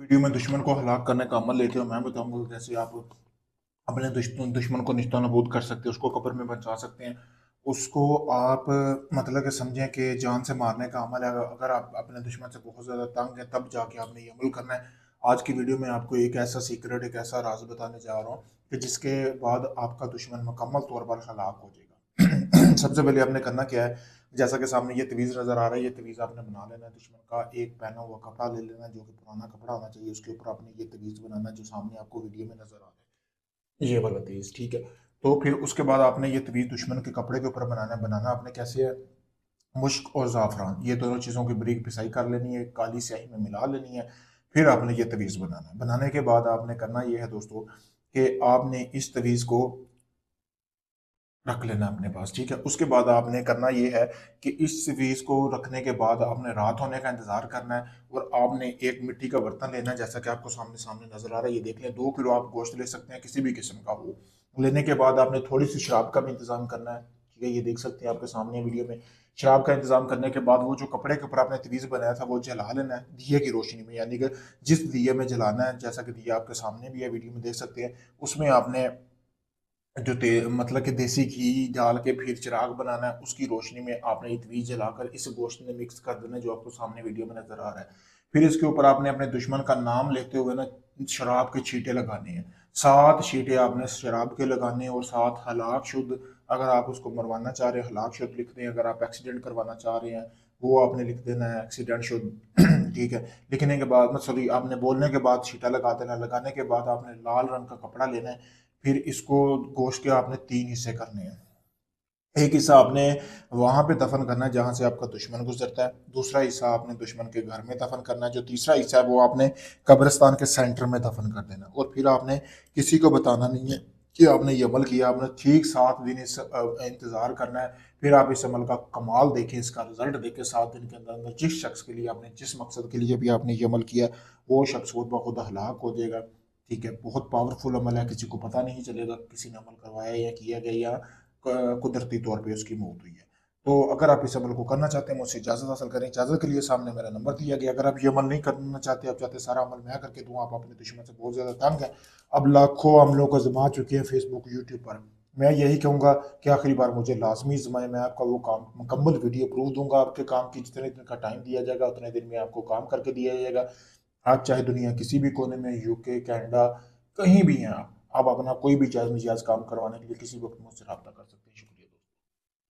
Video में दुश्मन को हलाक करने का अमल लेते हो। मैं बताऊंगा कि कैसे आप अपने दुश्मन को निस्ता नाबूद कर सकते हैं, उसको कब्र में पहुंचा सकते हैं। उसको आप मतलब कि समझें कि जान से मारने का अमल है। अगर आप अपने दुश्मन से बहुत ज़्यादा तंग है तब जाके आपने ये अमल करना है। आज की वीडियो में आपको एक ऐसा सीक्रेट, एक ऐसा राज बताने जा रहा हूँ कि जिसके बाद आपका दुश्मन मुकम्मल तौर पर हलाक हो जाएगा। सबसे पहले आपने करना क्या है, जैसा कि सामने ये तवीज़ नज़र आ रहा है, ये तवीज़ आपने बना लेना है। दुश्मन का एक पहना हुआ कपड़ा ले लेना है, जो कि पुराना कपड़ा होना चाहिए। उसके ऊपर आपने ये तवीज़ बनाना है जो सामने आपको वीडियो में नज़र आ रहा है, ये वाला तवीज़, ठीक है। तो फिर उसके बाद आपने ये तवीज़ दुश्मन के कपड़े के ऊपर बनाना है। बनाना आपने कैसे है, मुश्क और ज़ाफ़रान ये दोनों चीज़ों की बारीक पिसाई कर लेनी है, काली स्याही में मिला लेनी है। फिर आपने ये तवीज़ बनाना है। बनाने के बाद आपने करना ये है दोस्तों कि आपने इस तवीज़ को रख लेना अपने पास, ठीक है। उसके बाद आपने करना ये है कि इस चीज़ को रखने के बाद आपने रात होने का इंतज़ार करना है और आपने एक मिट्टी का बर्तन लेना है, जैसा कि आपको सामने सामने नज़र आ रहा है। ये देख लें, 2 किलो आप गोश्त ले सकते हैं, किसी भी किस्म का हो। लेने के बाद आपने थोड़ी-सी शराब का भी इंतज़ाम करना है, ठीक है। ये देख सकते हैं आपके सामने वीडियो में। शराब का इंतज़ाम करने के बाद वो जो कपड़े के ऊपर आपने तवीज़ बनाया था, वो जला लेना है दिए की रोशनी में, यानी कि जिस दिए में जलाना है, जैसा कि दिया आपके सामने भी है, वीडियो में देख सकते हैं। उसमें आपने जो ते मतलब कि देसी घी डाल के फिर चिराग बनाना है, उसकी रोशनी में आपने ये तवीज़ जलाकर इस गोश्त में मिक्स कर देना है, जो आपको सामने वीडियो में नज़र आ रहा है। फिर इसके ऊपर आपने अपने दुश्मन का नाम लेते हुए ना शराब के छींटे लगाने हैं। 7 छींटे आपने शराब के लगाने हैं और 7 हलाक शुद्ध, अगर आप उसको मरवाना चाह रहे हैं हलाक शुद्ध लिख दें, अगर आप एक्सीडेंट करवाना चाह रहे हैं वो आपने लिख देना है एक्सीडेंट शुद्ध। ठीक है। लिखने के बाद सॉरी, आपने बोलने के बाद छींटा लगा देना। लगाने के बाद आपने लाल रंग का कपड़ा लेना है। फिर इसको गोश्त के आपने 3 हिस्से करने हैं। एक हिस्सा आपने वहाँ पे दफ़न करना है जहाँ से आपका दुश्मन गुज़रता है। दूसरा हिस्सा आपने दुश्मन के घर में दफ़न करना है। जो तीसरा हिस्सा है वो आपने कब्रिस्तान के सेंटर में दफ़न कर देना है। और फिर आपने किसी को बताना नहीं है कि आपने ये अमल किया। आपने ठीक 7 दिन इंतज़ार करना है। फिर आप इस अमल का कमाल देखें, इसका रिज़ल्ट देखें 7 दिन के अंदर-अंदर। जिस शख़्स के लिए आपने, जिस मकसद के लिए भी आपने ये अमल किया, वो शख़्स खुद ब खुद हलाक हो जाएगा। ठीक है, बहुत पावरफुल अमल है, किसी को पता नहीं चलेगा किसी ने अमल करवाया या किया गया या कुदरती तौर पे उसकी मौत हुई है। तो अगर आप इस अमल को करना चाहते हैं, मुझसे इजाज़त हासिल करें। इजाज़त के लिए सामने मेरा नंबर दिया गया। अगर आप ये अमल नहीं करना चाहते, आप चाहते हैं सारा अमल मैं करके दूँ, आप अपने दुश्मन से बहुत ज़्यादा तंग हैं, अब लाखों हमलों को आज़मा चुके हैं फेसबुक, यूट्यूब पर। मैं यही कहूँगा कि आखिरी बार मुझे लाज़मी आज़माएँ, मैं आपका वो काम मुकम्मल वीडियो प्रूफ़ दूँगा आपके काम की। जितने दिन का टाइम दिया जाएगा, उतने दिन में आपको काम करके दिया जाएगा। आप चाहे दुनिया किसी भी कोने में, यूके, कनाडा, कहीं भी हैं आप अपना कोई भी जायज़-नाजायज़ काम करवाने के लिए किसी वक़्त मुझसे राब्ता कर